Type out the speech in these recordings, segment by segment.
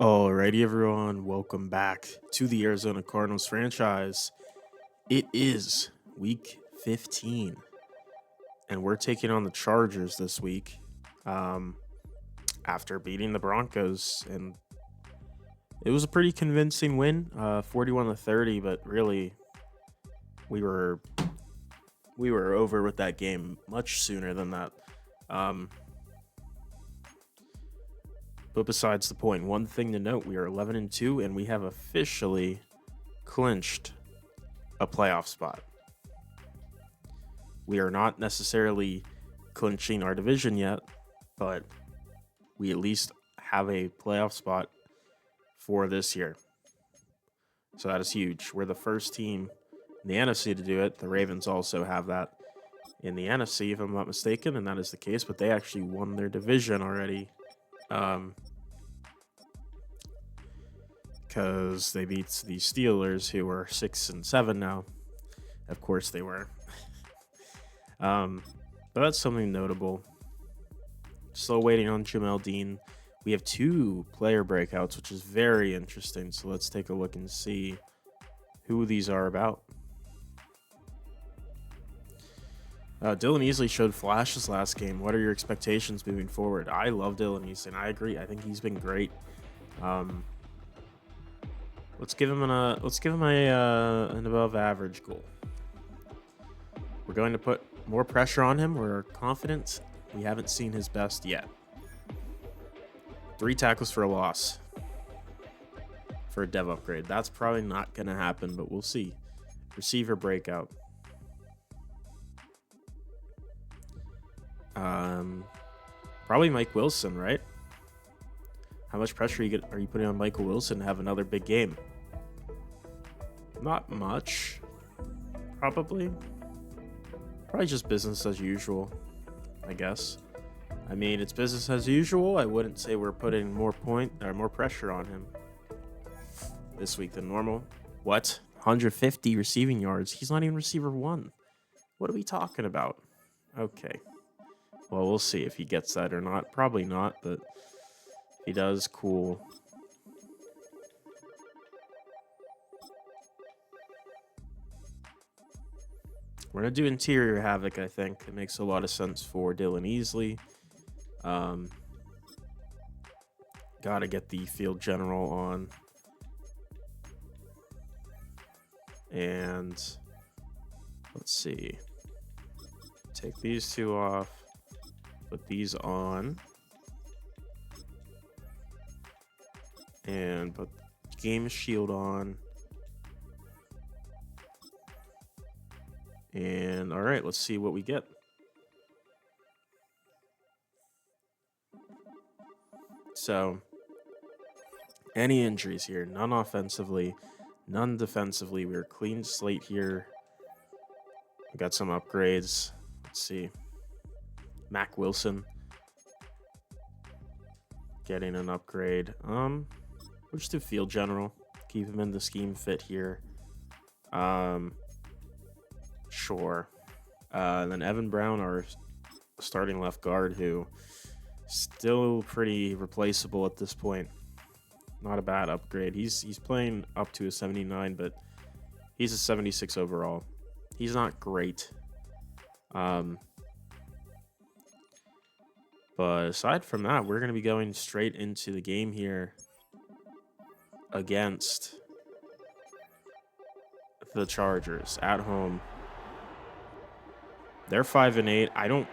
Alrighty, everyone, welcome back to the Arizona Cardinals franchise. It is week 15, and we're taking on the Chargers this week after beating the Broncos. And it was a pretty convincing win, 41-30, but really, we were over with that game much sooner than that. But besides the point, one thing to note, we are 11-2, and we have officially clinched a playoff spot. We are not necessarily clinching our division yet, but we at least have a playoff spot for this year. So that is huge. We're the first team in the NFC to do it. The Ravens also have that in the NFC, if I'm not mistaken, and that is the case, but they actually won their division already. Because they beat the Steelers, who are 6-7 now. Of course they were. But that's something notable. Still waiting on Jamel Dean. We have 2 player breakouts, which is very interesting. So let's take a look and see who these are about. Dylan Easley showed flashes last game. What are your expectations moving forward? I love Dylan Easley, and I agree. I think he's been great. Let's give him an above average goal. We're going to put more pressure on him. We're confident. We haven't seen his best yet. 3 tackles for a loss for a dev upgrade. That's probably not going to happen, but we'll see. Receiver breakout. Probably Mike Wilson, right? How much pressure are you putting on Michael Wilson to have another big game? Not much. Probably just business as usual, I guess. I mean, it's business as usual. I wouldn't say we're putting more pressure on him this week than normal. What? 150 receiving yards. He's not even receiver 1. What are we talking about? Okay. Well, we'll see if he gets that or not. Probably not, but if he does, cool. We're going to do interior havoc, I think. It makes a lot of sense for Dylan Easley. Got to get the field general on. And let's see. Take these 2 off. Put these on. And put game shield on. And all right, let's see what we get. So, any injuries here? None offensively, none defensively. We're clean slate here. We got some upgrades. Let's see. Mac Wilson getting an upgrade. We'll just do field general. Keep him in the scheme fit here. Sure. And then Evan Brown, our starting left guard, who still pretty replaceable at this point. Not a bad upgrade. He's playing up to a 79, but he's a 76 overall. He's not great. But aside from that, we're going to be going straight into the game here against the Chargers at home. They're 5-8.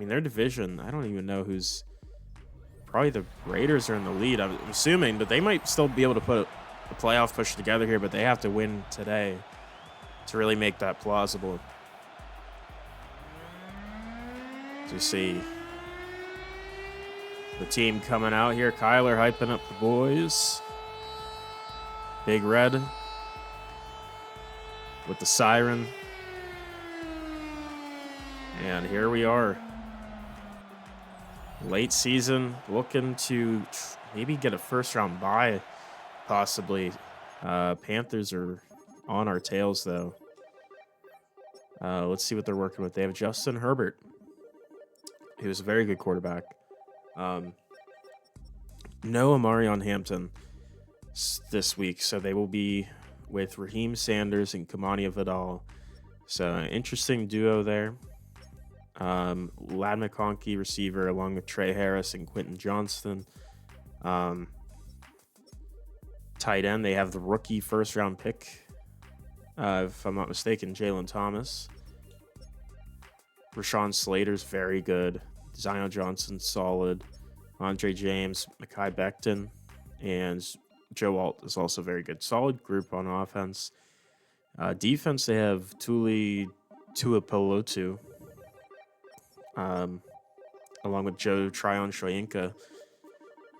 Their division, I don't even know who's. Probably the Raiders are in the lead, I'm assuming, but they might still be able to put a playoff push together here, but they have to win today to really make that plausible. So you see the team coming out here. Kyler hyping up the boys. Big Red with the siren. And here we are. Late season, looking to maybe get a first-round bye, possibly. Panthers are on our tails, though. Let's see what they're working with. They have Justin Herbert, who's a very good quarterback. no Amarion Hampton this week, so they will be with Raheem Sanders and Kamani Vidal. So interesting duo there. Lad McConkey, receiver, along with Trey Harris and Quentin Johnston. Tight end, they have the rookie first-round pick, if I'm not mistaken, Jalen Thomas. Rashawn Slater's very good. Zion Johnson, solid. Andre James, Mekhi Becton, and Joe Alt is also very good. Solid group on offense. Defense, they have Tuli Tuipulotu, along with Joe Tryon Shoyinka.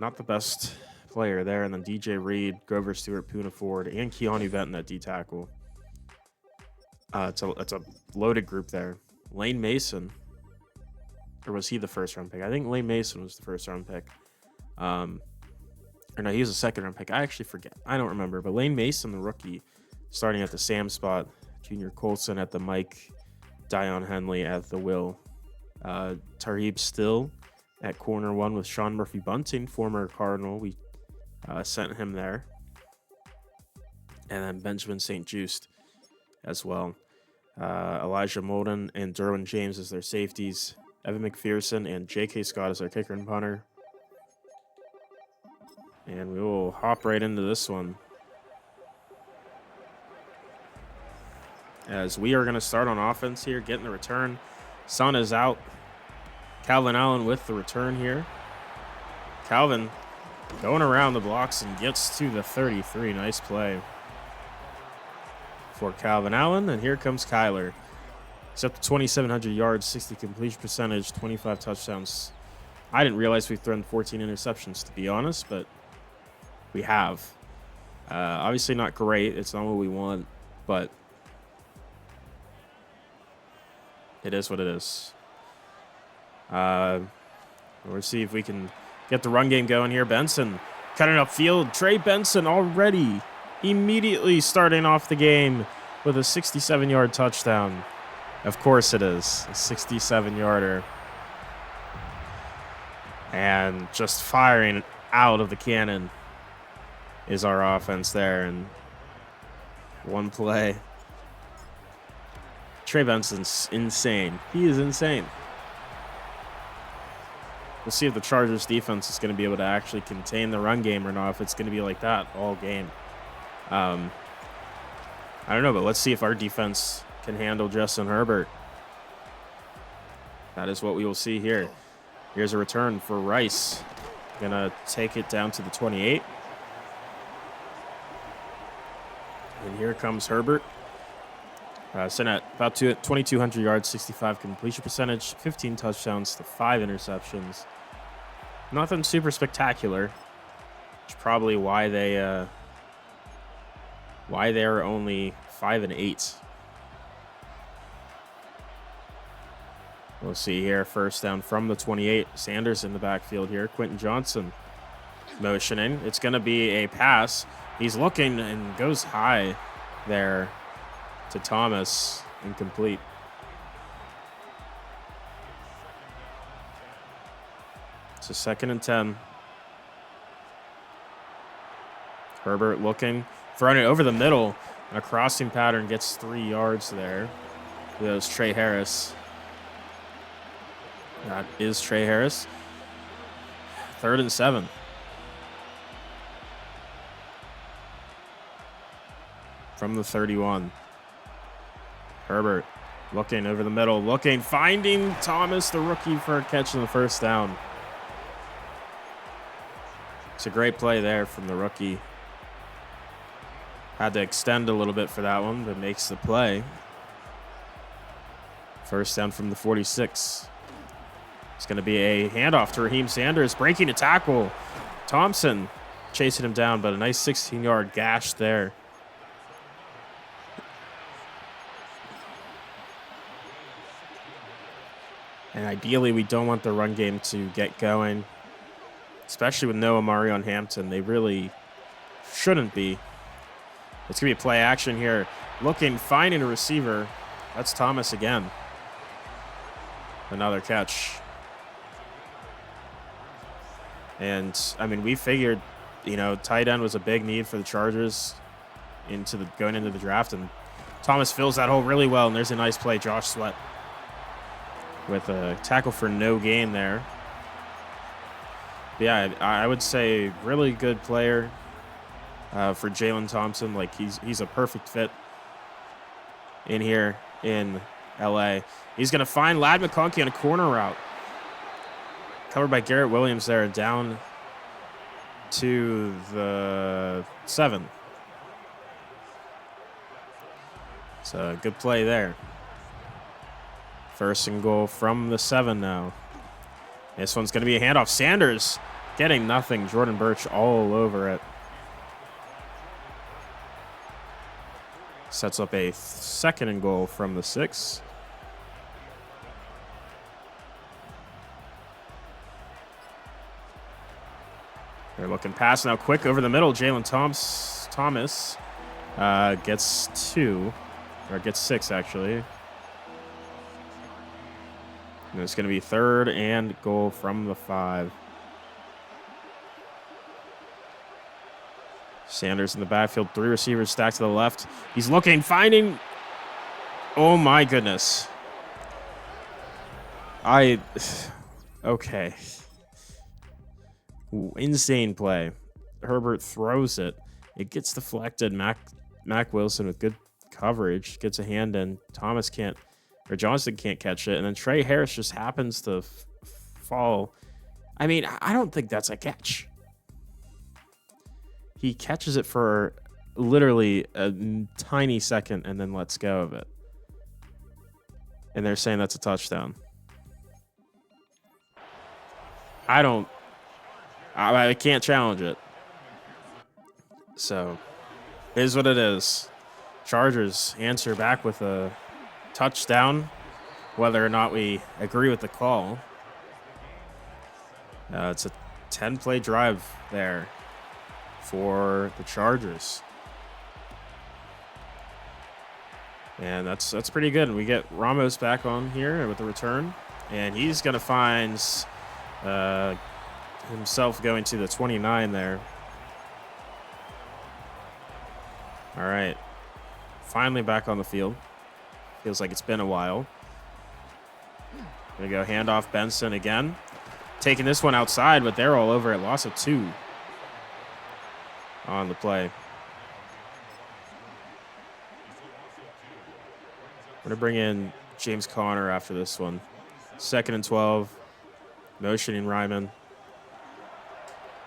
Not the best player there. And then DJ Reed, Grover Stewart, Puna Ford, and Keanu Benton at D-tackle. It's a loaded group there. Lane Mason, or was he the first-round pick? I think Lane Mason was the first-round pick. Or no, he was a second-round pick. I actually forget. I don't remember. But Lane Mason, the rookie, starting at the Sam spot. Junior Colson at the Mike. Dion Henley at the Will. Tarheeb Still at corner one with Sean Murphy Bunting, former Cardinal. We sent him there. And then Benjamin St. Just as well. Elijah Molden and Derwin James as their safeties. Evan McPherson and J.K. Scott as our kicker and punter. And we will hop right into this one, as we are going to start on offense here, getting the return. Sun is out. Calvin Allen with the return here. Calvin going around the blocks and gets to the 33. Nice play for Calvin Allen. And here comes Kyler. He's up to 2,700 yards, 60 completion percentage, 25 touchdowns. I didn't realize we've thrown 14 interceptions, to be honest, but we have. Obviously not great. It's not what we want, but it is what it is. We'll see if we can get the run game going here. Benson cutting upfield. Trey Benson already immediately starting off the game with a 67-yard touchdown. Of course it is. A 67-yarder. And just firing out of the cannon is our offense there. And one play. Trey Benson's insane. He is insane. We'll see if the Chargers defense is going to be able to actually contain the run game or not, if it's going to be like that all game. I don't know, but let's see if our defense can handle Justin Herbert. That is what we will see here. Here's a return for Rice. Gonna take it down to the 28. And here comes Herbert. Sitting at about 2,200 yards, 65 completion percentage, 15 touchdowns to 5 interceptions. Nothing super spectacular. Which is probably why they're only 5-8. We'll see here. First down from the 28. Sanders in the backfield here. Quentin Johnson motioning. It's going to be a pass. He's looking and goes high there to Thomas. Incomplete. It's a 2nd and 10. Herbert looking. Throwing it over the middle. A crossing pattern, gets 3 yards there. That was Trey Harris. That is Trey Harris. 3rd and 7. From the 31. Herbert looking over the middle, looking, finding Thomas, the rookie, for a catch on the first down. It's a great play there from the rookie. Had to extend a little bit for that one, but makes the play. First down from the 46. It's going to be a handoff to Raheem Sanders, breaking a tackle. Thompson chasing him down, but a nice 16-yard gash there. And ideally, we don't want the run game to get going, especially with no Amarion Hampton. They really shouldn't be. It's going to be a play action here. Looking, finding a receiver. That's Thomas again. Another catch. And, I mean, we figured, tight end was a big need for the Chargers going into the draft. And Thomas fills that hole really well. And there's a nice play. Josh Sweat with a tackle for no gain there. But yeah, I would say really good player for Jalen Thompson. Like, he's a perfect fit in here in LA. He's going to find Ladd McConkey on a corner route. Covered by Garrett Williams there, down to the 7. So good play there. 1st and goal from the 7 now. This one's going to be a handoff. Sanders getting nothing. Jordan Birch all over it. Sets up a 2nd and goal from the 6. They're looking pass now, quick over the middle. Jalen Thomas gets 2, or gets 6 actually. And it's going to be 3rd and goal from the 5. Sanders in the backfield, 3 receivers stacked to the left. He's looking, finding. Oh my goodness. Okay. Insane play. Herbert throws it. It gets deflected. Mac Wilson with good coverage gets a hand in. Johnson can't catch it. And then Trey Harris just happens to fall. I mean, I don't think that's a catch. He catches it for literally a tiny second and then lets go of it. And they're saying that's a touchdown. I can't challenge it. So, it is what it is. Chargers answer back with a touchdown, whether or not we agree with the call. It's a 10-play drive there for the Chargers. And that's pretty good. And we get Ramos back on here with the return. And he's going to find himself going to the 29 there. All right. Finally back on the field. Feels like it's been a while. Gonna go handoff Benson again. Taking this one outside, but they're all over it. Loss of 2 on the play. We're gonna bring in James Conner after this one. 2nd and 12. Motioning Ryman.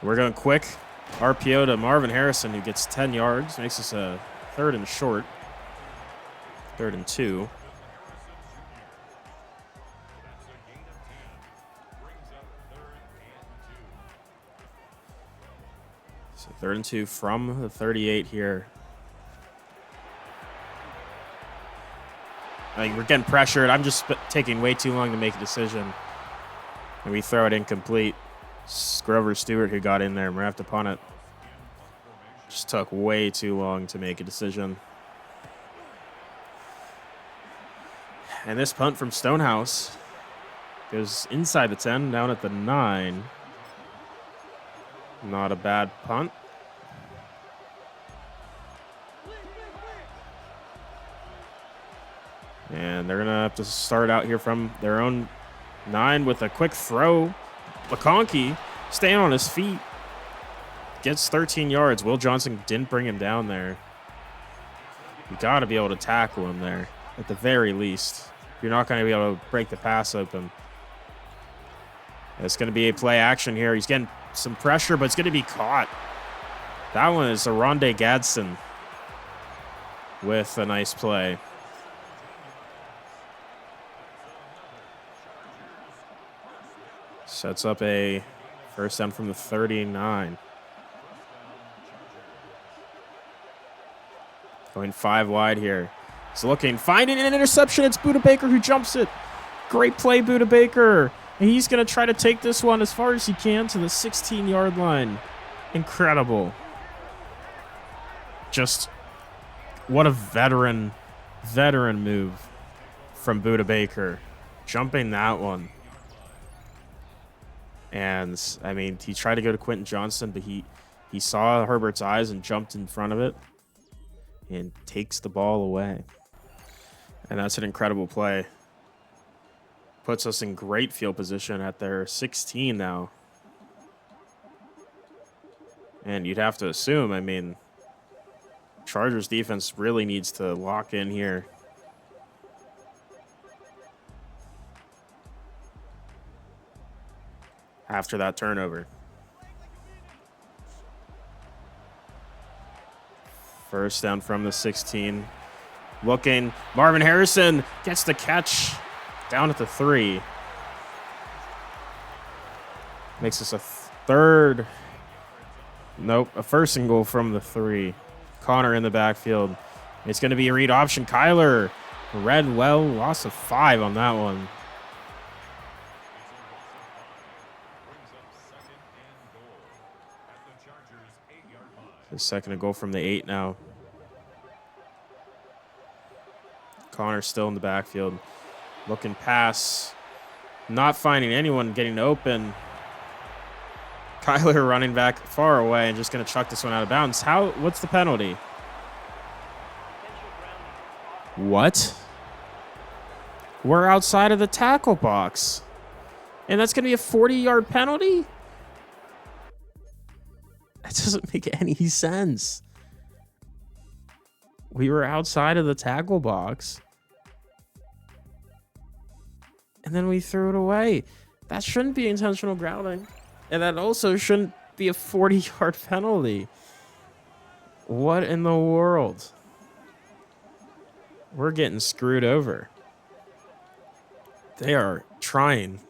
We're going quick. RPO to Marvin Harrison, who gets 10 yards. Makes us a 3rd and short. 3rd and 2. So 3rd and 2 from the 38 here. Like, we're getting pressured. I'm just taking way too long to make a decision. And we throw it incomplete. Grover Stewart, who got in there, and we're going to have to punt it. Just took way too long to make a decision. And this punt from Stonehouse goes inside the 10, down at the 9. Not a bad punt. And they're going to have to start out here from their own 9 with a quick throw. McConkey staying on his feet. Gets 13 yards. Will Johnson didn't bring him down there. You got to be able to tackle him there at the very least. You're not going to be able to break the pass open. It's going to be a play action here. He's getting some pressure, but it's going to be caught. That one is Aronde Gadsden with a nice play. Sets up a 1st down from the 39. Going 5 wide here. He's looking, finding an interception. It's Budda Baker who jumps it. Great play, Budda Baker. And he's going to try to take this one as far as he can to the 16-yard line. Incredible. Just what a veteran move from Budda Baker. Jumping that one. And, I mean, he tried to go to Quentin Johnson, but he saw Herbert's eyes and jumped in front of it and takes the ball away. And that's an incredible play. Puts us in great field position at their 16 now. And you'd have to assume, I mean, Chargers defense really needs to lock in here. After that turnover. First down from the 16. Looking. Marvin Harrison gets the catch down at the 3. Makes us a third. Nope, a first and goal from the 3. Connor in the backfield. It's going to be a read option. Kyler read well. Loss of 5 on that one. The second and goal from the 8 now. Connor still in the backfield. Looking pass. Not finding anyone getting open. Kyler running back far away and just going to chuck this one out of bounds. What's the penalty? What? We're outside of the tackle box. And that's going to be a 40-yard penalty? That doesn't make any sense. We were outside of the tackle box. And then we threw it away. That shouldn't be intentional grounding. And that also shouldn't be a 40-yard penalty. What in the world? We're getting screwed over. They are trying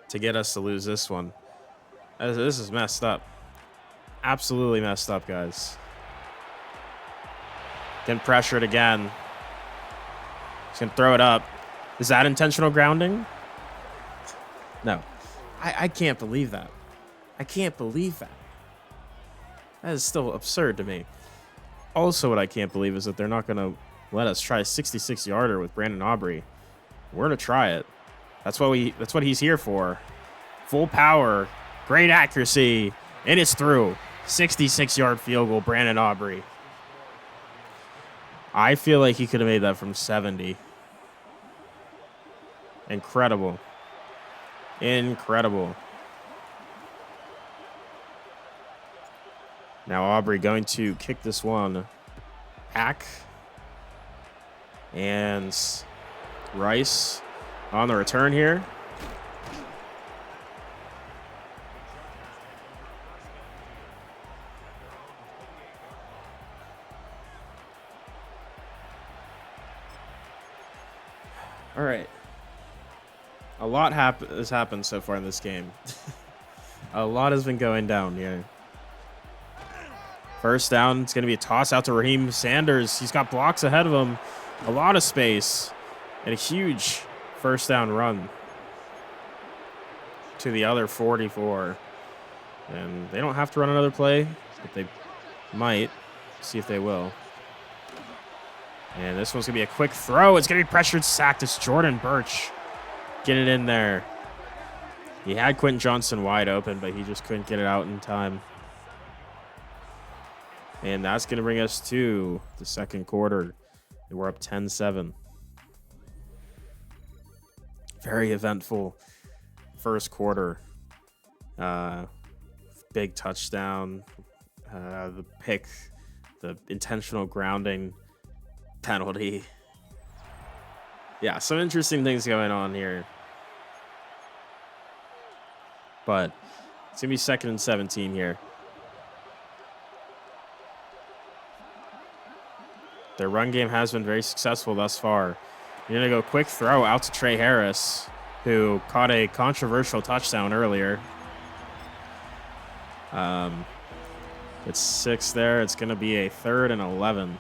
to get us to lose this one. This is messed up. Absolutely messed up, guys. Getting pressured again. He's going to throw it up. Is that intentional grounding? No. I can't believe that. I can't believe that. That is still absurd to me. Also, what I can't believe is that they're not going to let us try a 66-yarder with Brandon Aubrey. We're going to try it. That's what he's here for. Full power, great accuracy, and it's through. 66-yard field goal, Brandon Aubrey. I feel like he could have made that from 70. Incredible. Incredible. Now Aubrey going to kick this one back. And Rice on the return here. All right. A lot has happened so far in this game. A lot has been going down here. First down, it's going to be a toss out to Raheem Sanders. He's got blocks ahead of him. A lot of space. And a huge first down run to the other 44. And they don't have to run another play, but they might. See if they will. And this one's going to be a quick throw. It's going to be pressured, sacked. It's Jordan Birch. Get it in there. He had Quentin Johnson wide open, but he just couldn't get it out in time. And that's going to bring us to the second quarter. And we're up 10-7. Very eventful first quarter. Big touchdown. The pick. The intentional grounding penalty. Yeah, some interesting things going on here. But it's going to be 2nd and 17 here. Their run game has been very successful thus far. You're going to go quick throw out to Trey Harris, who caught a controversial touchdown earlier. It's 6 there. It's going to be a 3rd and 11.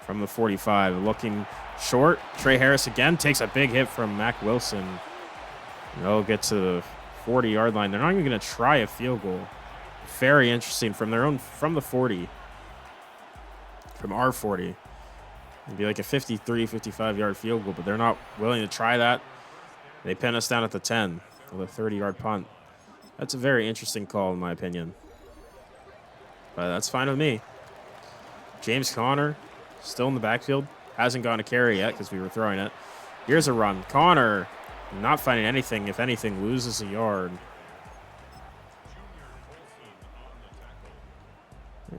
From the 45, looking short. Trey Harris again takes a big hit from Mac Wilson. And they'll get to the 40-yard line. They're not even going to try a field goal. Very interesting from the 40, from our 40. It'd be like a 53, 55-yard field goal, but they're not willing to try that. They pin us down at the 10 with a 30-yard punt. That's a very interesting call, in my opinion. But that's fine with me. James Conner, still in the backfield. Hasn't gone to carry yet because we were throwing it. Here's a run. Conner not finding anything. If anything, loses a yard.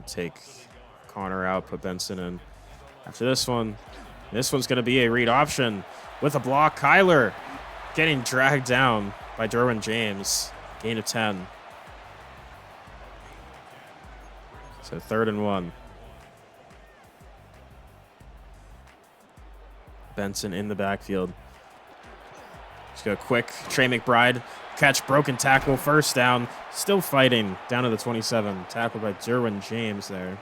Take Conner out, put Benson in. After this one's going to be a read option with a block. Kyler getting dragged down by Derwin James. Gain of 10. So 3rd and 1. Benson in the backfield. Just go quick. Trey McBride. Catch, broken tackle, 1st down. Still fighting down to the 27. Tackled by Derwin James there.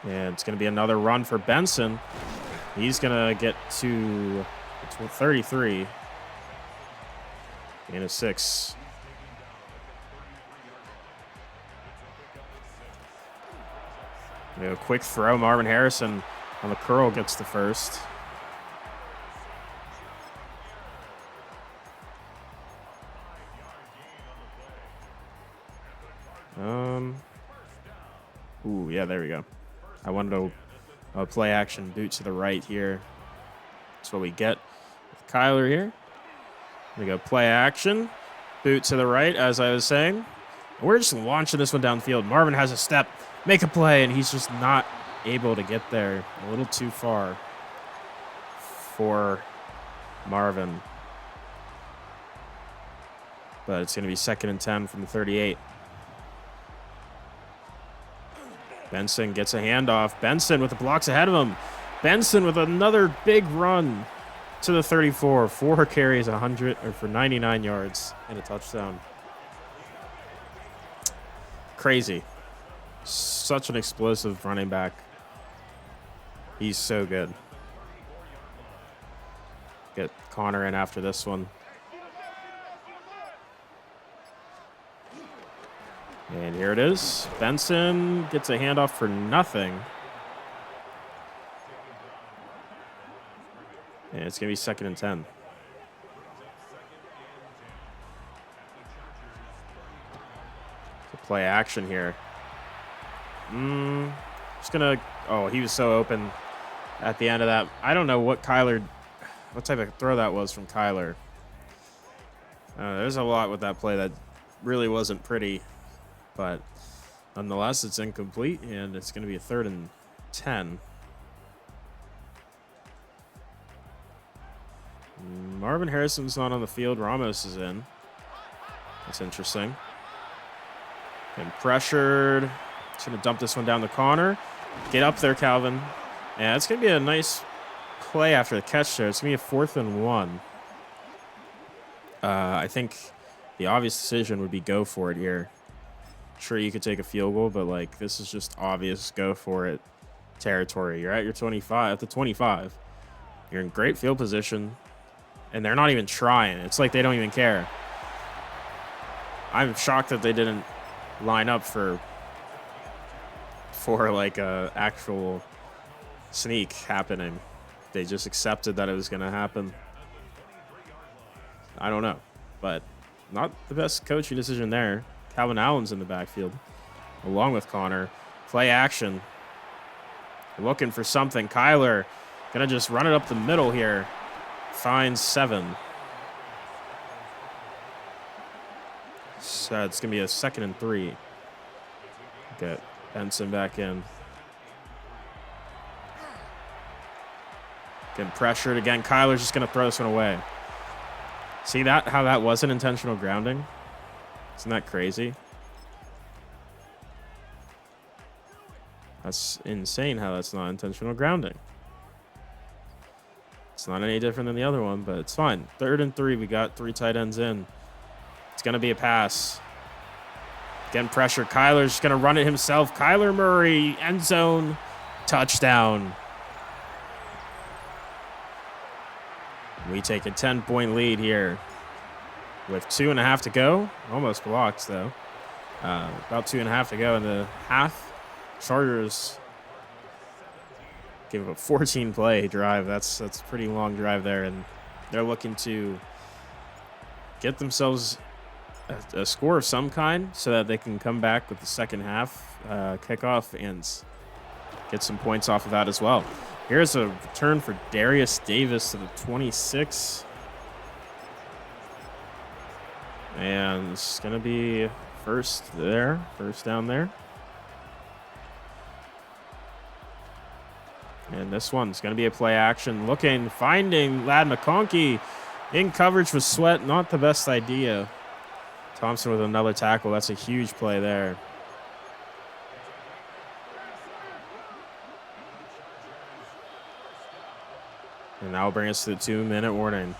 And it's going to be another run for Benson. He's going to get to 33. Gain of 6. A quick throw. Marvin Harrison on the curl gets the 1st. Ooh, yeah, there we go. I wanted to play action boot to the right here. That's what we get with Kyler here. We go play action, boot to the right, as I was saying. We're just launching this one downfield. Marvin has a step, make a play, and he's just not able to get there. A little too far for Marvin. But it's going to be 2nd and 10 from the 38. Benson gets a handoff. Benson with the blocks ahead of him. Benson with another big run to the 34. 4 carries, 99 yards and a touchdown. Crazy. Such an explosive running back. He's so good. Get Conner in after this one. And here it is. Benson gets a handoff for nothing. And it's going to be 2nd and 10. So play action here. Just going to... Oh, he was so open at the end of that. I don't know what type of throw that was from Kyler. There's a lot with that play that really wasn't pretty. But nonetheless, it's incomplete, and it's going to be a 3rd and 10. Marvin Harrison's not on the field. Ramos is in. That's interesting. Getting pressured. Just going to dump this one down to Conner. Get up there, Calvin. Yeah, it's going to be a nice play after the catch there. It's going to be a 4th and 1. I think the obvious decision would be go for it here. Sure, you could take a field goal, but like this is just obvious go for it territory. You're at your 25, at the 25. You're in great field position, and they're not even trying. It's like they don't even care. I'm shocked that they didn't line up for like a actual sneak happening. They just accepted that it was going to happen. I don't know, but not the best coaching decision there. Calvin Allen's in the backfield, along with Conner. Play action. Looking for something. Kyler gonna just run it up the middle here. Finds 7. So it's gonna be a 2nd and 3. Get Benson back in. Getting pressured again. Kyler's just gonna throw this one away. See that? How that wasn't intentional grounding? Isn't that crazy? That's insane how that's not intentional grounding. It's not any different than the other one, but it's fine. 3rd and 3. We got 3 tight ends in. It's going to be a pass. Getting pressure. Kyler's going to run it himself. Kyler Murray, end zone, touchdown. We take a 10-point lead here with 2.5 to go. Almost blocked, though. About 2.5 to go in the half. Chargers give up a 14 play drive. That's a pretty long drive there, and they're looking to get themselves a score of some kind so that they can come back with the second half kickoff and get some points off of that as well. Here's a return for Darius Davis to the 26. And it's going to be first down there. And this one's going to be a play action. Finding Ladd McConkey in coverage with Sweat. Not the best idea. Thompson with another tackle. That's a huge play there. And that will bring us to the 2-minute warning.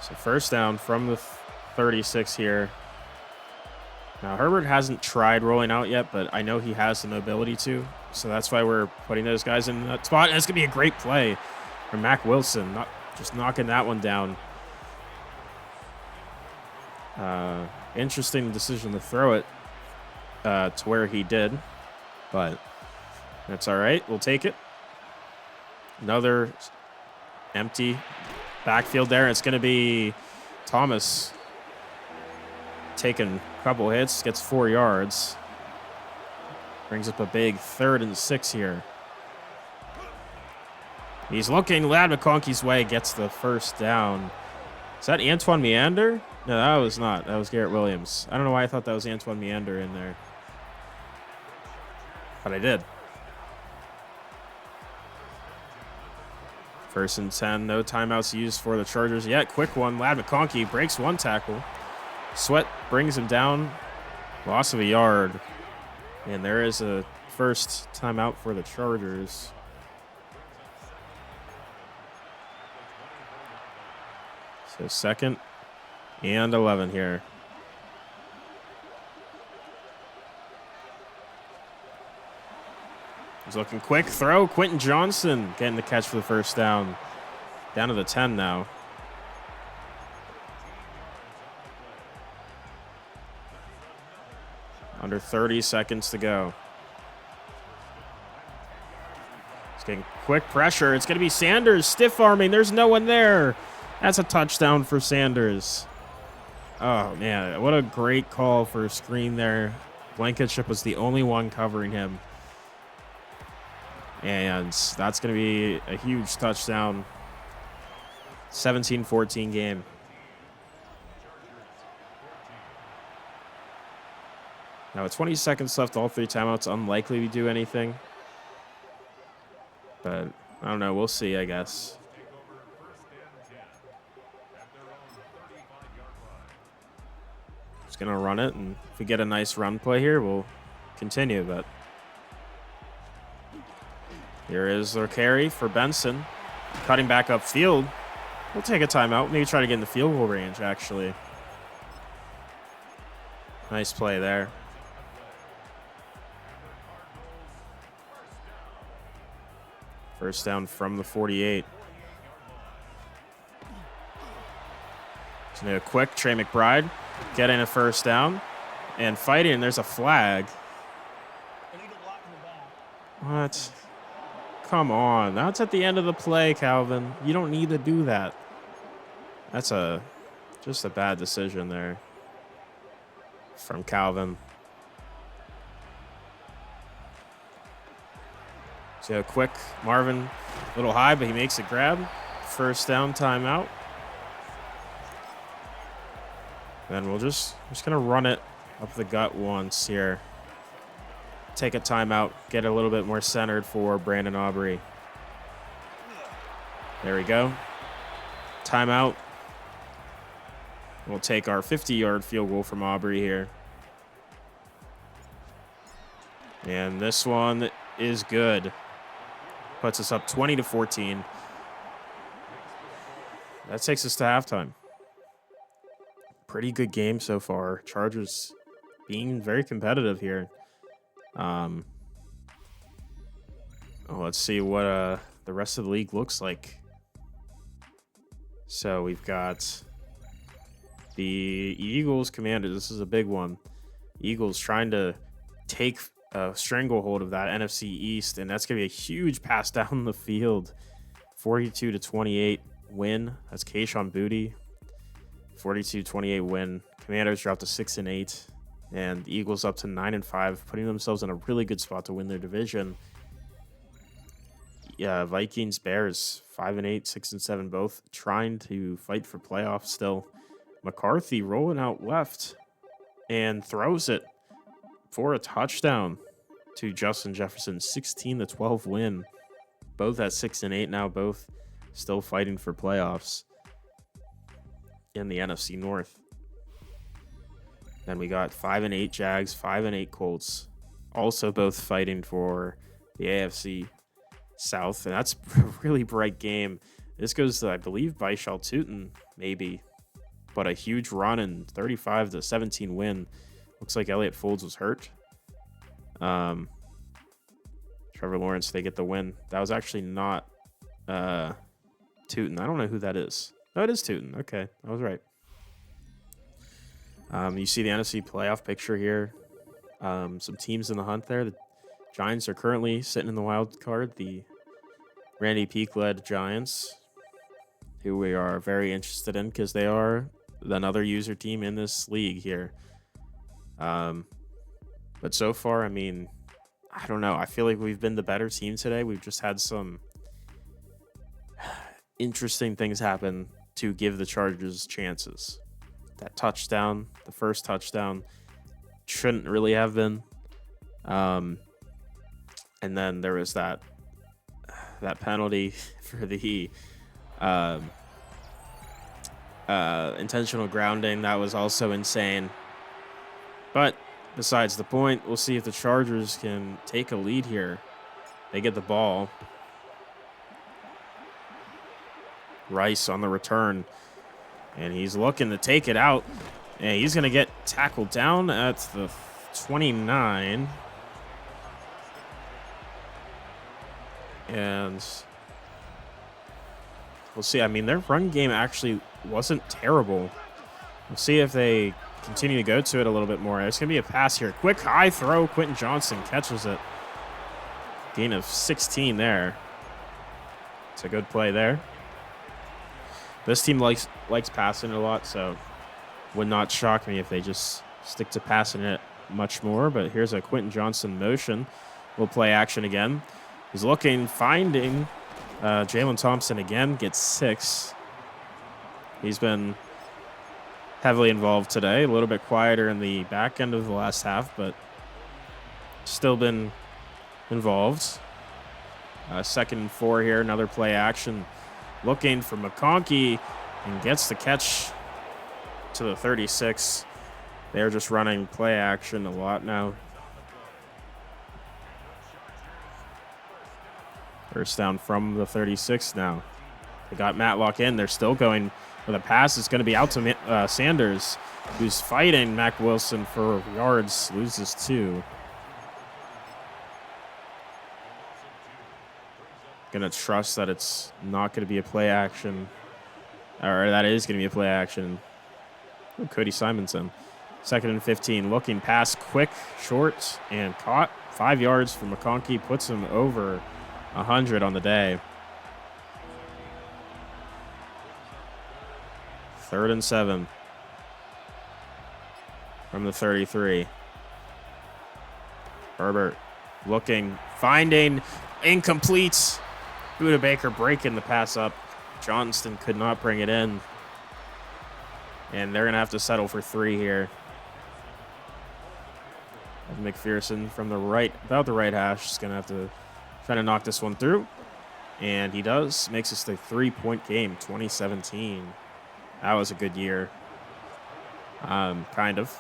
So first down from the 36 here. Now, Herbert hasn't tried rolling out yet, but I know he has the mobility to. So that's why we're putting those guys in that spot. And it's going to be a great play from Mac Wilson. Just knocking that one down. Interesting decision to throw it to where he did. But that's all right. We'll take it. Another empty backfield there. It's going to be Thomas taking a couple hits, gets 4 yards. Brings up a big 3rd and 6 here. He's looking Ladd McConkey's way, gets the first down. Is that Antoine Meander? No, that was not. That was Garrett Williams. I don't know why I thought that was Antoine Meander in there. But I did. 1st and 10. No timeouts used for the Chargers yet. Quick one. Ladd McConkey breaks one tackle. Sweat brings him down. Loss of a yard. And there is a first timeout for the Chargers. So 2nd and 11 here. He's looking quick. Throw. Quentin Johnson getting the catch for the first down. Down to the 10 now. Under 30 seconds to go. He's getting quick pressure. It's going to be Sanders stiff arming. There's no one there. That's a touchdown for Sanders. Oh, man. What a great call for a screen there. Blankenship was the only one covering him. And that's going to be a huge touchdown. 17-14 game. Now, with 20 seconds left, all 3 timeouts, unlikely to do anything. But, I don't know. We'll see, I guess. Just going to run it, and if we get a nice run play here, we'll continue. But here is their carry for Benson. Cutting back upfield. We'll take a timeout. Maybe try to get in the field goal range, actually. Nice play there. First down from the 48. So a quick Trey McBride getting a first down and fighting. There's a flag. What? Come on. That's at the end of the play, Calvin. You don't need to do that. That's just a bad decision there from Calvin. So a quick Marvin, a little high, but he makes a grab. First down, timeout. Then we're just gonna run it up the gut once here. Take a timeout, get a little bit more centered for Brandon Aubrey. There we go. Timeout. We'll take our 50-yard field goal from Aubrey here. And this one is good. Puts us up 20-14. That takes us to halftime. Pretty good game so far. Chargers being very competitive here. Let's see what the rest of the league looks like. So we've got the Eagles Commanders. This is a big one. Eagles trying to take a stranglehold of that NFC East, and that's going to be a huge pass down the field. 42-28 win. That's Kayshon Boutte. 42-28 win. Commanders dropped to 6-8, and the Eagles up to 9-5, putting themselves in a really good spot to win their division. Yeah, Vikings, Bears, 5-8, 6-7, both trying to fight for playoffs still. McCarthy rolling out left and throws it for a touchdown to Justin Jefferson. 16-12 win. Both at 6-8 now, both still fighting for playoffs in the NFC North. Then we got 5-8 Jags, 5-8 Colts, also both fighting for the AFC South, and that's a really bright game. This goes to, I believe, Baishal Tutin, maybe, but a huge run and 35-17 win. Looks like Elliott Folds was hurt. Trevor Lawrence, they get the win. That was actually not Tutin. I don't know who that is. No, it is Tutin. Okay, I was right. You see the NFC playoff picture here. Some teams in the hunt there. The Giants are currently sitting in the wild card. The Randy Peake-led Giants, who we are very interested in because they are another user team in this league here. But so far, I mean, I don't know. I feel like we've been the better team today. We've just had some interesting things happen to give the Chargers chances. That touchdown, the first touchdown, shouldn't really have been. And then there was that penalty for the intentional grounding. That was also insane. But besides the point, we'll see if the Chargers can take a lead here. They get the ball. Rice on the return. And he's looking to take it out. And he's going to get tackled down at the 29. And we'll see. I mean, their run game actually wasn't terrible. We'll see if they continue to go to it a little bit more. It's going to be a pass here. Quick high throw. Quentin Johnson catches it. Gain of 16 there. It's a good play there. This team likes passing it a lot, so would not shock me if they just stick to passing it much more. But here's a Quentin Johnson motion. We'll play action again. He's looking, finding Jalen Thompson again, gets 6. He's been heavily involved today. A little bit quieter in the back end of the last half, but still been involved. 2nd and 4 here, another play action. Looking for McConkey and gets the catch to the 36. They're just running play action a lot now. First down from the 36 now. They got Matlock in. They're still going with a pass. It's going to be out to Sanders, who's fighting Mac Wilson for yards. Loses 2. Going to trust that it's not going to be a play action. Or that is going to be a play action. Oh, Cody Simonson. 2nd and 15. Looking pass, quick, short, and caught. 5 yards from McConkey. Puts him over 100 on the day. 3rd and 7. From the 33. Herbert looking, finding, incomplete. Buda Baker breaking the pass up. Johnston could not bring it in. And they're going to have to settle for 3 here. McPherson from the right, about the right hash, is going to have to try to knock this one through. And he does. Makes this a 3-point game, 2017. That was a good year. Kind of.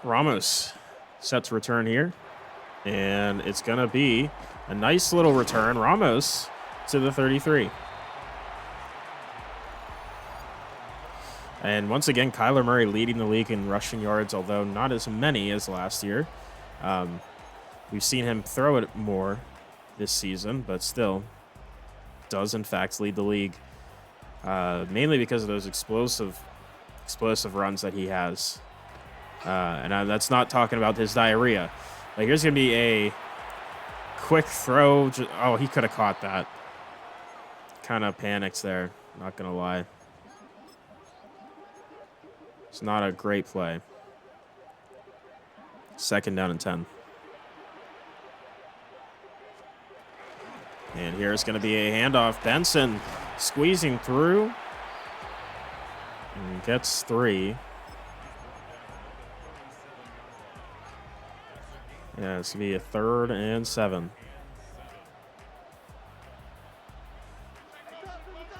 Ramos set to return here. And it's going to be a nice little return. Ramos to the 33. And once again, Kyler Murray leading the league in rushing yards, although not as many as last year. We've seen him throw it more this season, but still does in fact lead the league, mainly because of those explosive runs that he has. That's not talking about his diarrhea. Like, here's going to be a quick throw. Oh, he could have caught that. Kind of panics there, not going to lie. It's not a great play. 2nd down and 10. And here's going to be a handoff. Benson squeezing through. And gets 3. Yeah, it's going to be a 3rd and 7.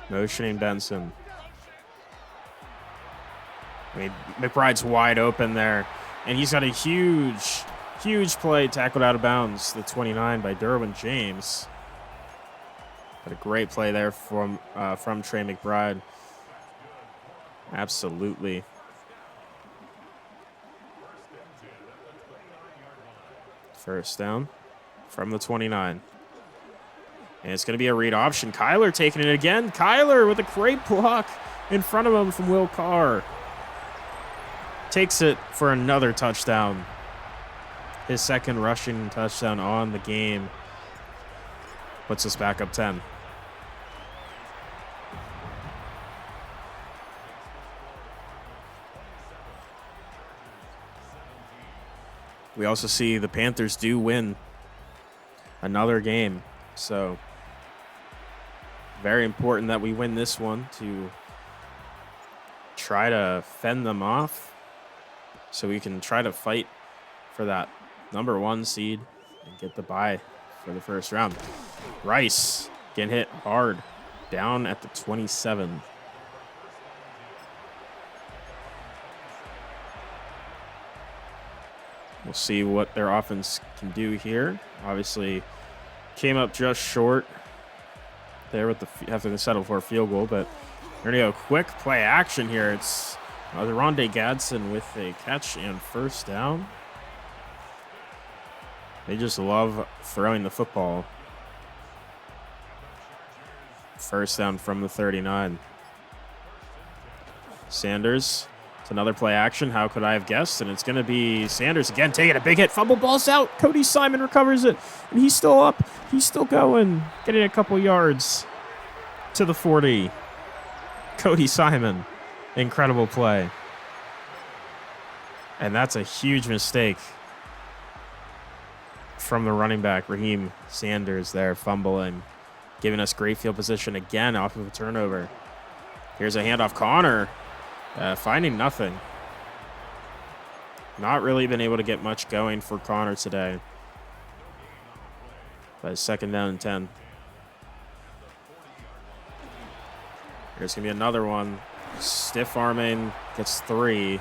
Motioning Benson. I mean, McBride's wide open there. And he's got a huge play tackled out of bounds. The 29 by Derwin James. But a great play there from Trey McBride. Absolutely. First down from the 29. And it's going to be a read option. Kyler taking it again. Kyler with a great block in front of him from Will Carr. Takes it for another touchdown. His 2nd rushing touchdown on the game. Puts us back up 10. We also see the Panthers do win another game. So, very important that we win this one to try to fend them off so we can try to fight for that number 1 seed and get the bye for the first round. Rice getting hit hard down at the 27. We'll see what their offense can do here. Obviously, came up just short there with having to settle for a field goal, but we're going to go quick play action here. It's Rondé Gadsden with a catch and first down. They just love throwing the football. First down from the 39. Sanders. It's another play action. How could I have guessed? And it's going to be Sanders again taking a big hit. Fumble, ball's out. Cody Simon recovers it. And he's still up. He's still going. Getting a couple yards to the 40. Cody Simon. Incredible play. And that's a huge mistake from the running back, Raheem Sanders there, fumbling. Giving us great field position again off of a turnover. Here's a handoff. Connor finding nothing. Not really been able to get much going for Connor today. But 2nd down and 10. Here's going to be another one. Stiff arming, gets 3.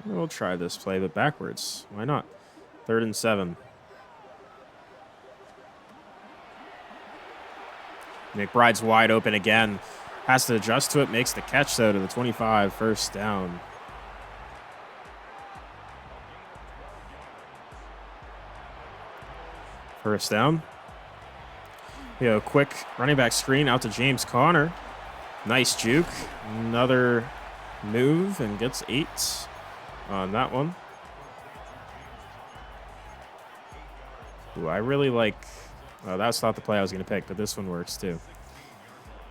We'll try this play, but backwards. Why not? 3rd and 7. McBride's wide open again. Has to adjust to it. Makes the catch, though, to the 25. First down. First down. We have a quick running back screen out to James Conner. Nice juke. Another move and gets 8 on that one. Ooh, I really like... Well, that's not the play I was going to pick, but this one works too.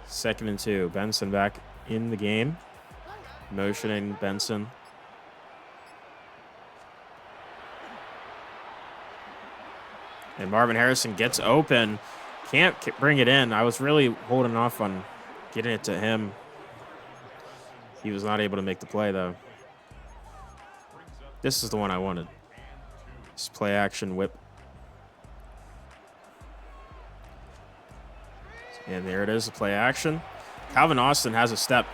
2nd and 2. Benson back in the game. Motioning Benson. And Marvin Harrison gets open. Can't bring it in. I was really holding off on getting it to him. He was not able to make the play, though. This is the one I wanted. This play action whip. And there it is, the play action. Calvin Austin has a step.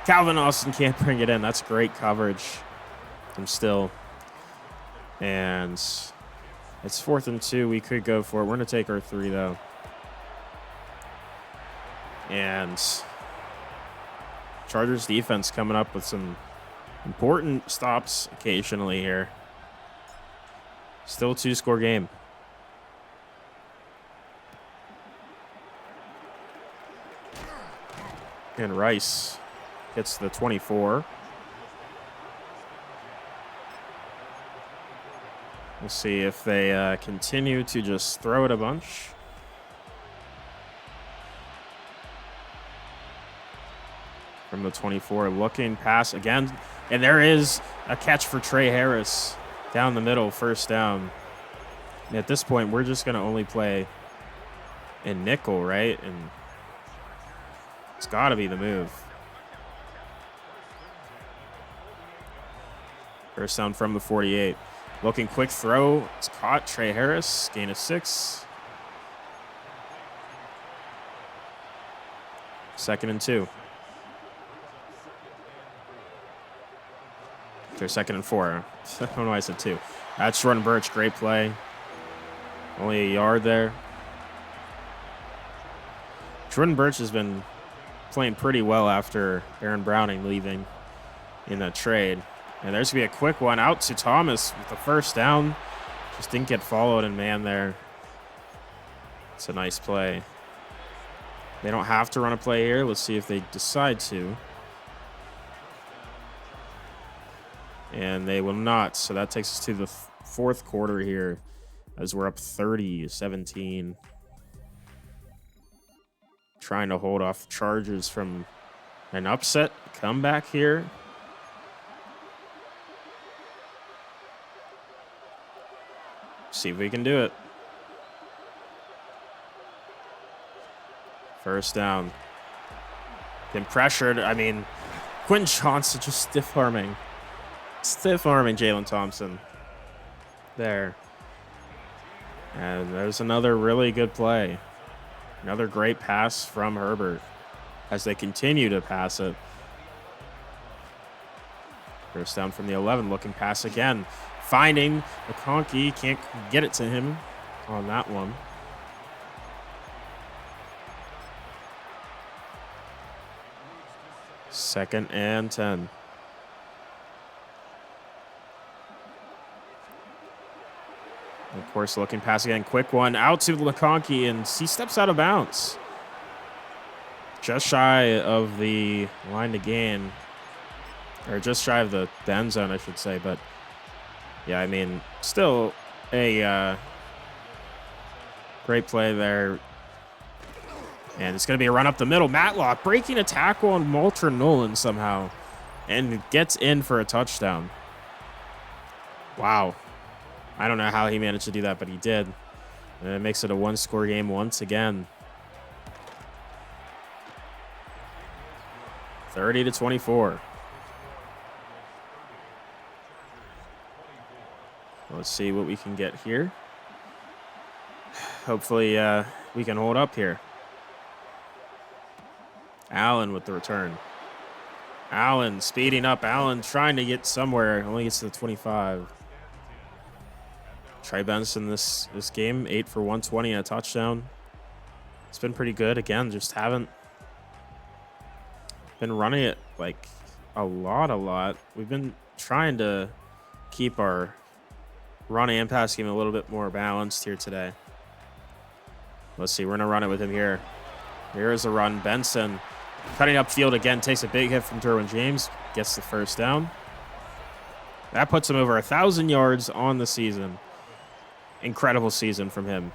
Calvin Austin can't bring it in. That's great coverage from Still. And it's 4th and 2. We could go for it. We're going to take our 3, though. And Chargers defense coming up with some Important stops occasionally here. Still a 2-score game. And Rice gets the 24. We'll see if they continue to just throw it a bunch. From the 24, looking pass again. And there is a catch for Trey Harris down the middle, first down. And at this point, we're just going to only play in nickel, right? And it's got to be the move. First down from the 48. Looking quick throw. It's caught. Trey Harris, gain of 6. 2nd and 2. They're 2nd and 4. I don't know why I said 2. That's Jordan Birch. Great play. Only a yard there. Jordan Birch has been playing pretty well after Aaron Browning leaving in that trade. And there's going to be a quick one out to Thomas with the first down. Just didn't get followed in man there. It's a nice play. They don't have to run a play here. Let's see if they decide to. And they will not. So that takes us to the fourth quarter here as we're up 30-17. Trying to hold off the Chargers from an upset comeback here. See if we can do it. First down. Been pressured. I mean, Quentin Johnson just stiff-arming Jalen Thompson there. And there's another really good play. Another great pass from Herbert as they continue to pass it. First down from the 11, looking pass again. Finding McConkey, can't get it to him on that one. Second and 10. Of course, looking pass again. Quick one out to McConkey, and he steps out of bounds. Just shy of the line to gain. Or just shy of the end zone, I should say. But, yeah, I mean, still a great play there. And it's going to be a run up the middle. Matlock breaking a tackle on Walter Nolan somehow. And gets in for a touchdown. Wow. I don't know how he managed to do that, but he did. And it makes it a one-score game once again. 30-24. Let's see what we can get here. Hopefully we can hold up here. Allen with the return. Allen speeding up. Allen trying to get somewhere. Only gets to the 25. Trey Benson this game, 8 for 120 and a touchdown. It's been pretty good. Again, just haven't been running it like a lot. We've been trying to keep our run and pass game a little bit more balanced here today. Let's see. We're going to run it with him here. Here is a run. Benson cutting upfield again. Takes a big hit from Derwin James. Gets the first down. That puts him over 1,000 yards on the season. Incredible season from him.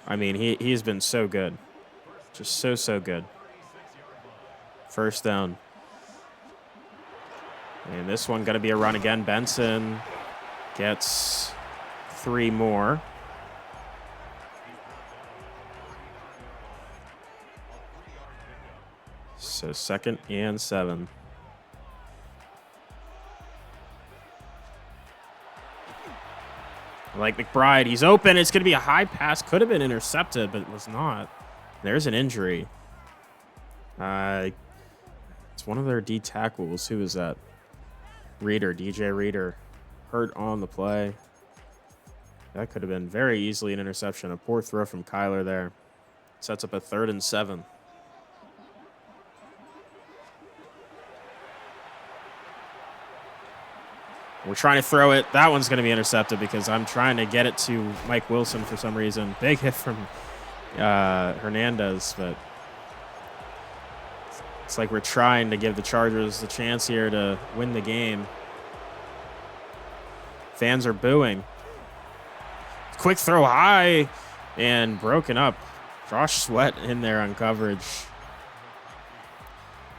I mean, he's been so good. Just so good. First down. And this one got to be a run again. Benson gets 3 more. So 2nd and 7. Like McBride, he's open. It's going to be a high pass. Could have been intercepted, but it was not. There's an injury. It's one of their D tackles. Who is that? Reader, DJ Reader, hurt on the play. That could have been very easily an interception. A poor throw from Kyler there. Sets up a 3rd and 7. We're trying to throw it. That one's going to be intercepted because I'm trying to get it to Mike Wilson for some reason. Big hit from Hernandez, but it's like we're trying to give the Chargers the chance here to win the game. Fans are booing. Quick throw high and broken up. Josh Sweat in there on coverage.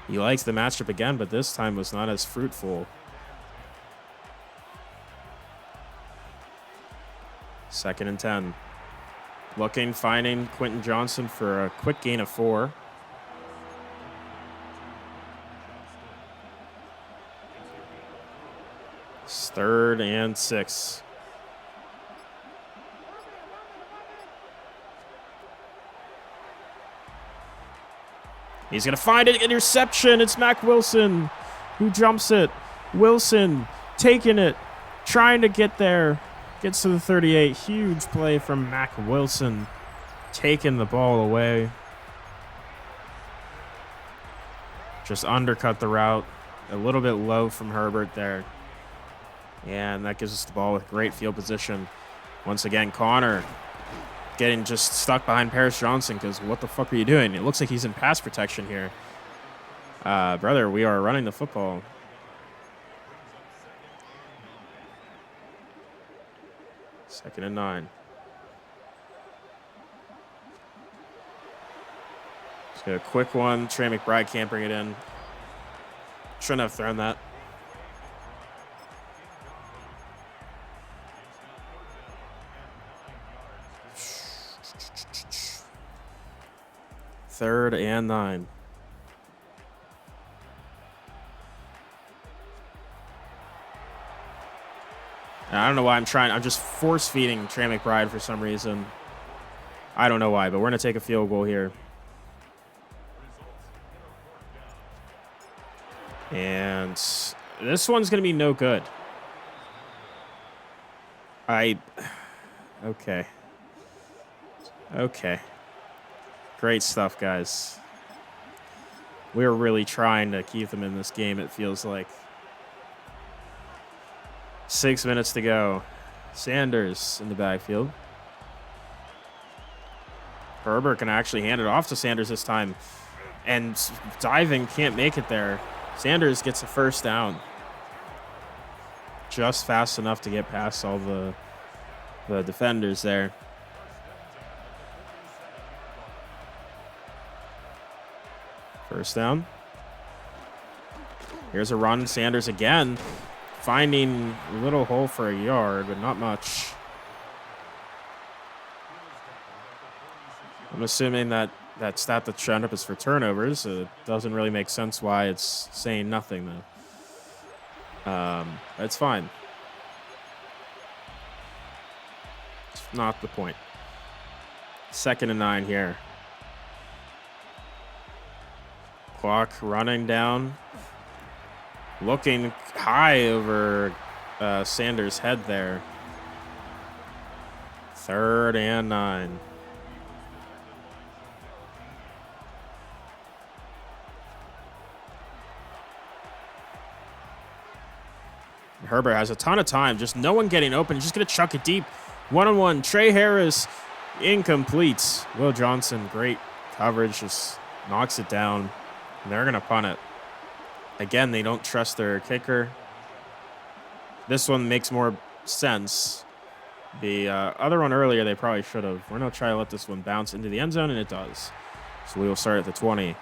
He likes the matchup again, but this time was not as fruitful. Second and 10. Looking, finding Quentin Johnson for a quick gain of 4. It's 3rd and 6. He's going to find it. Interception. It's Mac Wilson who jumps it. Wilson taking it, trying to get there. Gets to the 38. Huge play from Mac Wilson, taking the ball away. Just undercut the route. A little bit low from Herbert there. And that gives us the ball with great field position. Once again, Connor getting just stuck behind Paris Johnson because what the fuck are you doing? It looks like he's in pass protection here. Brother, we are running the football. Second and 9. Let's get a quick one. Trey McBride can't bring it in. Shouldn't have thrown that. Third and 9. I don't know why I'm just force feeding Trey McBride for some reason. I don't know why, but we're going to take a field goal here. And this one's going to be no good. Okay. Great stuff, guys. We're really trying to keep them in this game, it feels like. 6 minutes to go. Sanders in the backfield. Herbert can actually hand it off to Sanders this time. And diving can't make it there. Sanders gets a first down. Just fast enough to get past all the defenders there. First down. Here's a run. Sanders again. Finding a little hole for a yard, but not much. I'm assuming that stat that's shown up is for turnovers. It doesn't really make sense why it's saying nothing, though. That's fine. It's not the point. Second and 9 here. Clock running down. Looking high over Sanders' head there. Third and 9. Herbert has a ton of time. Just no one getting open. He's just going to chuck it deep. One-on-one. Trey Harris, incomplete. Will Johnson, great coverage. Just knocks it down. And they're going to punt it. Again, they don't trust their kicker. This one makes more sense. The other one earlier, they probably should have. We're going to try to let this one bounce into the end zone, and it does. So we will start at the 20.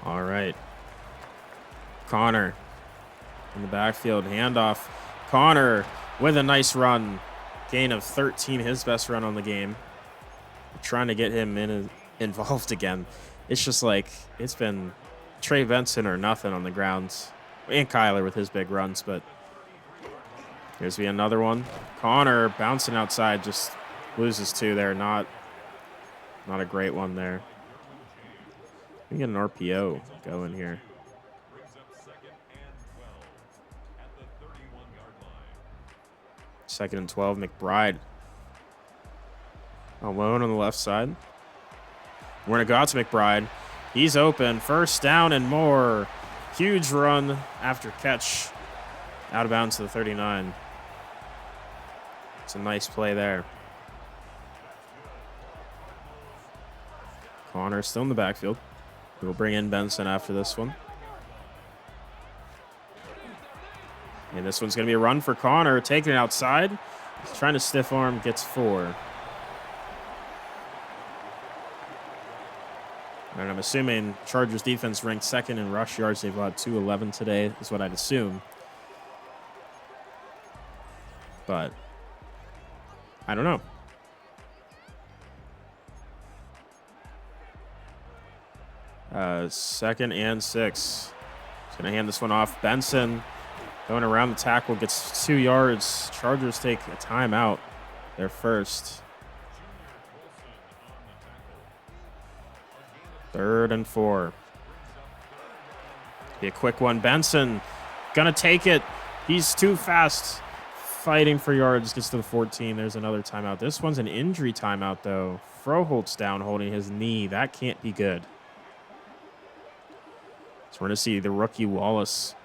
All right. Connor in the backfield. Handoff. Connor with a nice run. Gain of 13, his best run on the game. We're trying to get him involved again. It's just like, it's been Trey Benson or nothing on the grounds. And Kyler with his big runs, but here's another one. Connor bouncing outside, just loses 2 there. Not a great one there. We get an RPO going here. Second and 12, McBride. Alone on the left side. We're going to go out to McBride. He's open. First down and more. Huge run after catch. Out of bounds to the 39. It's a nice play there. Connor still in the backfield. We'll bring in Benson after this one. And this one's going to be a run for Connor. Taking it outside. He's trying to stiff arm. Gets 4. And I'm assuming Chargers defense ranked second in rush yards. They've got 211 today, is what I'd assume. But I don't know. Second and 6. He's going to hand this one off. Benson going around the tackle, gets 2 yards. Chargers take a timeout. Their first. 3rd and 4. Be a quick one. Benson gonna take it. He's too fast. Fighting for yards. Gets to the 14. There's another timeout. This one's an injury timeout, though. Froholt's down holding his knee. That can't be good. So we're going to see the rookie Wallace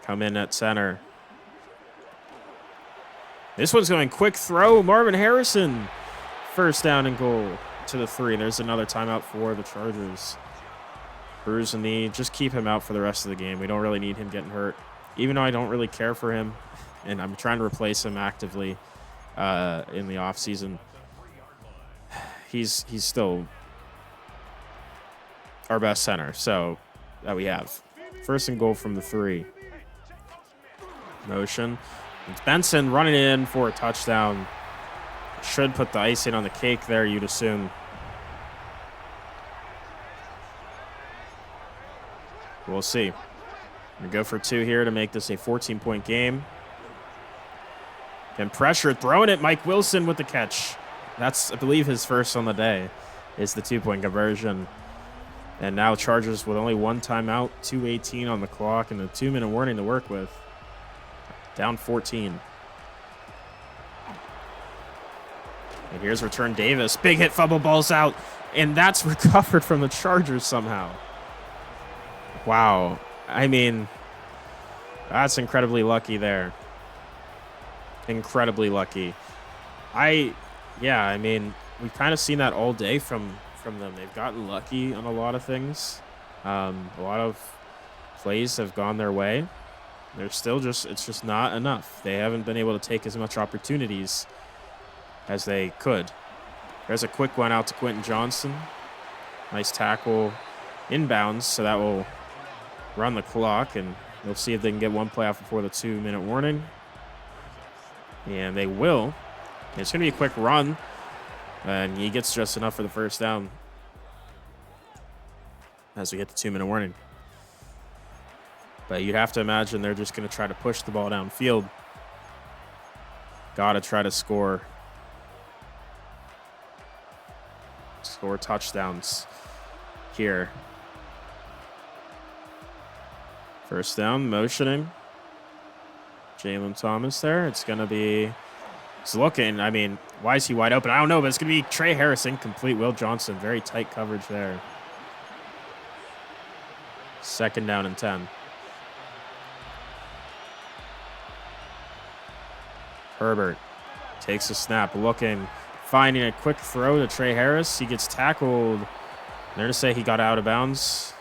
come in at center. This one's going quick throw. Marvin Harrison. First down and goal to the 3. There's another timeout for the Chargers. Bruise the knee. Just keep him out for the rest of the game. We don't really need him getting hurt. Even though I don't really care for him, and I'm trying to replace him actively in the offseason, he's still our best center. So that we have. First and goal from the 3. Motion. It's Benson running in for a touchdown. Should put the icing on the cake there, you'd assume. We'll see. We go for 2 here to make this a 14-point game. And pressure, throwing it. Mike Wilson with the catch. That's, I believe, his first on the day is the 2-point conversion. And now Chargers with only 1 timeout, 2:18 on the clock, and a 2-minute warning to work with. Down 14. And here's return Davis. Big hit, fumble, ball's out. And that's recovered from the Chargers somehow. Wow. I mean, that's incredibly lucky there. Incredibly lucky. I mean, we've kind of seen that all day from them. They've gotten lucky on a lot of things. A lot of plays have gone their way. They're still it's just not enough. They haven't been able to take as much opportunities as they could. There's a quick one out to Quentin Johnson. Nice tackle inbounds, so that will run the clock, and they'll see if they can get one play off before the 2-minute warning. And they will. And it's going to be a quick run, and he gets just enough for the first down as we hit the 2-minute warning. But you'd have to imagine they're just going to try to push the ball downfield. Got to try to score touchdowns here. First down, motioning. Jalen Thomas there. It's going to be... He's looking. I mean, why is he wide open? I don't know, but it's going to be Trey Harris incomplete. Will Johnson, very tight coverage there. 2nd down and 10. Herbert takes a snap, looking, finding a quick throw to Trey Harris. He gets tackled. They're to say he got out of bounds.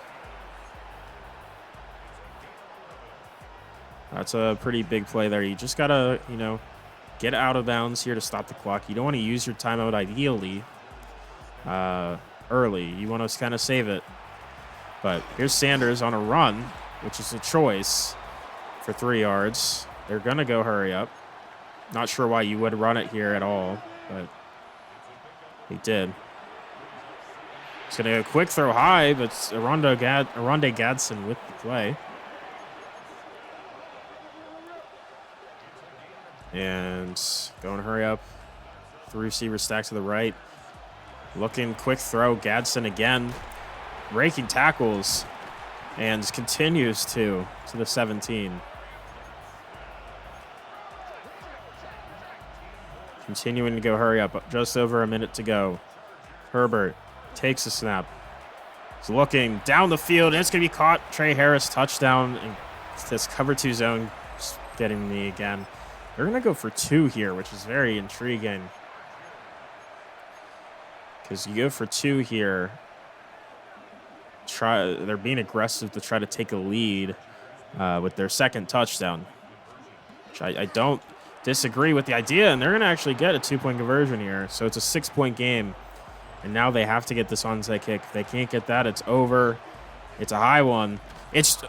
That's a pretty big play there. You just got to, get out of bounds here to stop the clock. You don't want to use your timeout ideally early. You want to kind of save it. But here's Sanders on a run, which is a choice for 3 yards. They're going to go hurry up. Not sure why you would run it here at all, but he did. It's going to go quick throw high, but it's Aronde Gadsden with the play. And going to hurry up. 3 receivers stacked to the right. Looking, quick throw. Gadsden again. Raking tackles. And continues to the 17. Continuing to go hurry up. Just over a minute to go. Herbert takes a snap. He's looking down the field, and it's going to be caught. Trey Harris, touchdown. And this cover 2 zone just getting me again. They're going to go for 2 here, which is very intriguing. Because you go for 2 here. They're being aggressive to try to take a lead with their second touchdown. Which I don't disagree with the idea, and they're going to actually get a 2-point conversion here. So it's a 6-point game. And now they have to get this onside kick. If they can't get that, it's over. It's a high one. It's...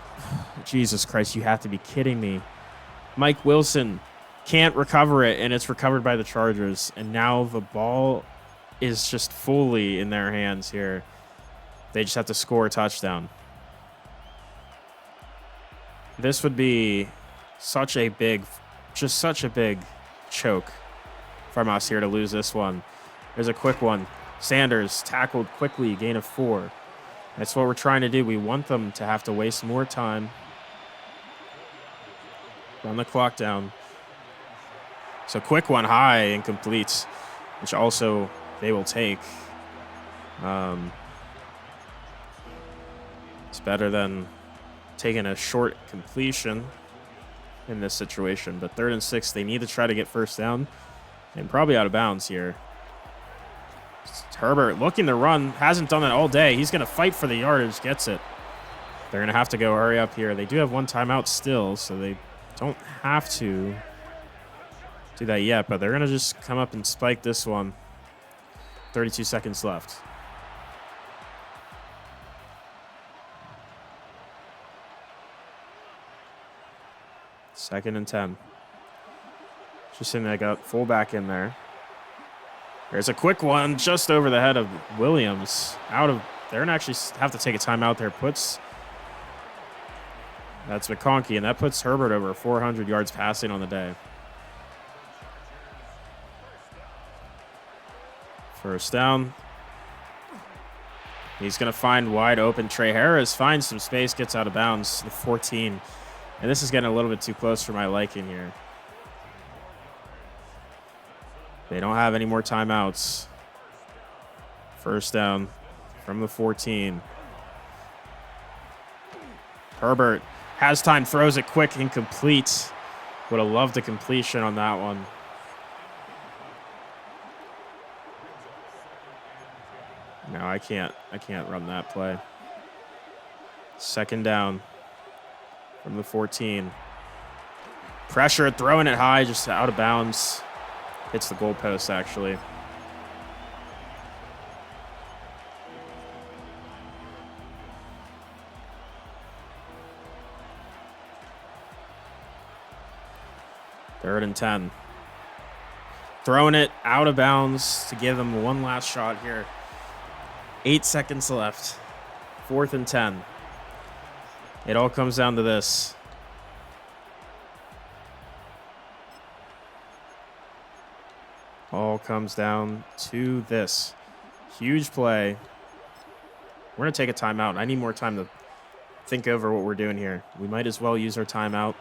Jesus Christ, you have to be kidding me. Mike Wilson can't recover it, and it's recovered by the Chargers. And now the ball is just fully in their hands here. They just have to score a touchdown. This would be such a big choke from us here to lose this one. There's a quick one. Sanders tackled quickly, gain of 4. That's what we're trying to do. We want them to have to waste more time. Run the clock down. So quick one high and completes, which also they will take. It's better than taking a short completion in this situation. But 3rd and 6, they need to try to get first down and probably out of bounds here. Herbert looking to run, hasn't done that all day. He's going to fight for the yardage, gets it. They're going to have to go hurry up here. They do have 1 timeout still, so they don't have to do that yet, but they're going to just come up and spike this one. 32 seconds left. Second and 10. Just in, I got fullback in there. There's a quick one just over the head of Williams. They're going to actually have to take a timeout there. That's McConkey, and that puts Herbert over 400 yards passing on the day. First down. He's going to find wide open Trey Harris, finds some space, gets out of bounds, the 14. And this is getting a little bit too close for my liking here. They don't have any more timeouts. First down from the 14. Herbert has time, throws it quick, incomplete. Would have loved a completion on that one. No, I can't run that play. Second down from the 14. Pressure, throwing it high, just out of bounds. Hits the goalpost, actually. Third and 10. Throwing it out of bounds to give them one last shot here. 8 seconds left. 4th and 10. It all comes down to this. All comes down to this. Huge play. We're going to take a timeout. I need more time to think over what we're doing here. We might as well use our timeout.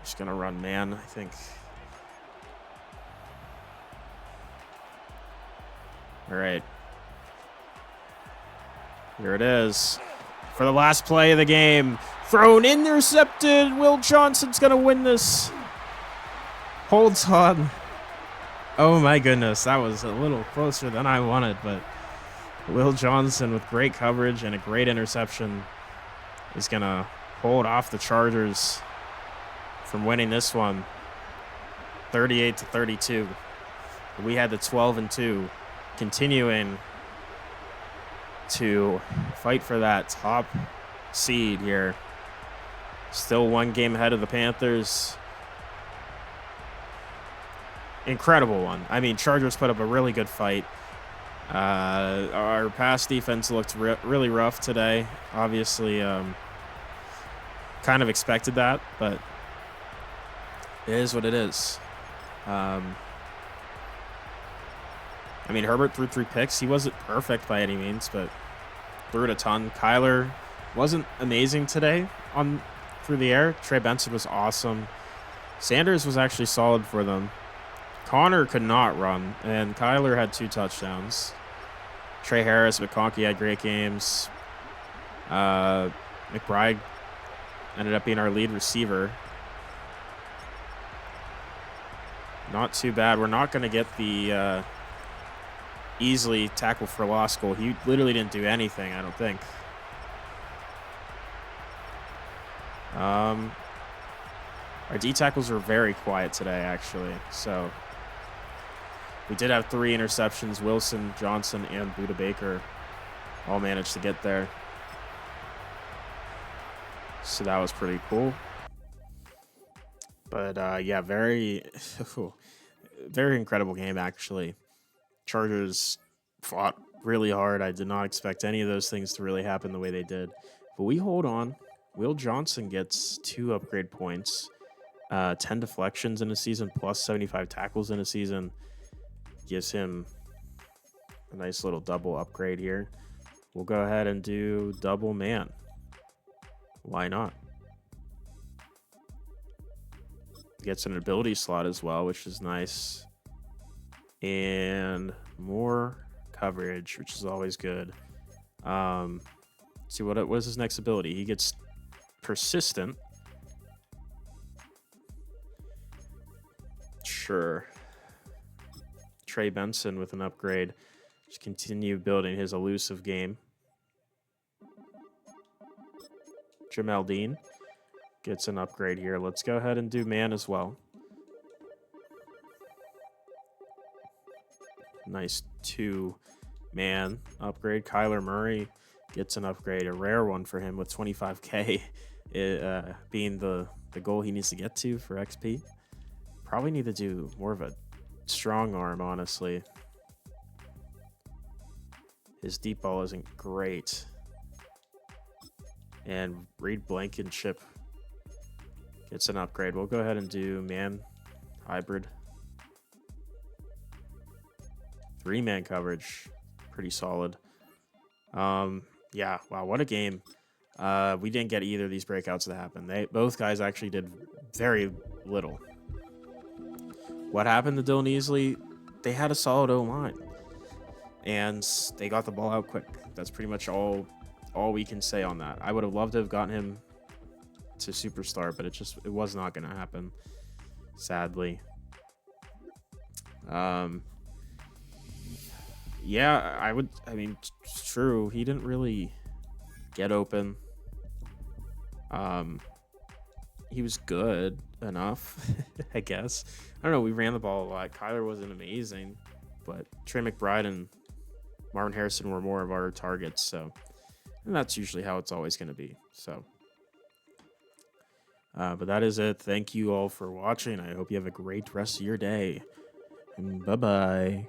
Just going to run man, I think. All right. Here it is. For the last play of the game. Thrown, intercepted. Will Johnson's going to win this. Holds on. Oh, my goodness. That was a little closer than I wanted, but Will Johnson with great coverage and a great interception is going to hold off the Chargers from winning this one. 38-32. We had the 12-2. Continuing to fight for that top seed here. Still 1 game ahead of the Panthers. Incredible one. I mean, Chargers put up a really good fight. Our pass defense looked really rough today. Obviously, kind of expected that, but it is what it is. I mean, Herbert threw 3 picks. He wasn't perfect by any means, but threw it a ton. Kyler wasn't amazing today on through the air. Trey Benson was awesome. Sanders was actually solid for them. Connor could not run, and Kyler had 2 touchdowns. Trey Harris, McConkey had great games. McBride ended up being our lead receiver. Not too bad. We're not going to get the easily tackle for loss goal. He literally didn't do anything, I don't think. Our D tackles were very quiet today, actually. So we did have 3 interceptions. Wilson, Johnson, and Buda Baker all managed to get there. So that was pretty cool. But yeah, very, very incredible game, actually. Chargers fought really hard. I did not expect any of those things to really happen the way they did. But we hold on. Will Johnson gets 2 upgrade points, 10 deflections in a season, plus 75 tackles in a season. Gives him a nice little double upgrade here. We'll go ahead and do double man. Why not? Gets an ability slot as well, which is nice. And more coverage, which is always good. See what is his next ability? He gets persistent. Sure. Trey Benson with an upgrade. Just continue building his elusive game. Jamel Dean gets an upgrade here. Let's go ahead and do man as well. Nice 2-man upgrade. Kyler Murray gets an upgrade, a rare one for him with 25K being the goal he needs to get to for XP. Probably need to do more of a strong arm, honestly. His deep ball isn't great. And Reed Blankenship gets an upgrade. We'll go ahead and do man hybrid. 3-man coverage. Pretty solid. Yeah, wow, what a game. We didn't get either of these breakouts to happen. Both guys actually did very little. What happened to Dylan Easley? They had a solid O-line. And they got the ball out quick. That's pretty much all we can say on that. I would have loved to have gotten him to superstar, but it was not going to happen, sadly. Yeah, I mean, it's true. He didn't really get open. He was good enough, I guess. I don't know. We ran the ball a lot. Kyler wasn't amazing, but Trey McBride and Marvin Harrison were more of our targets. So, and that's usually how it's always going to be. So, but that is it. Thank you all for watching. I hope you have a great rest of your day. Bye-bye.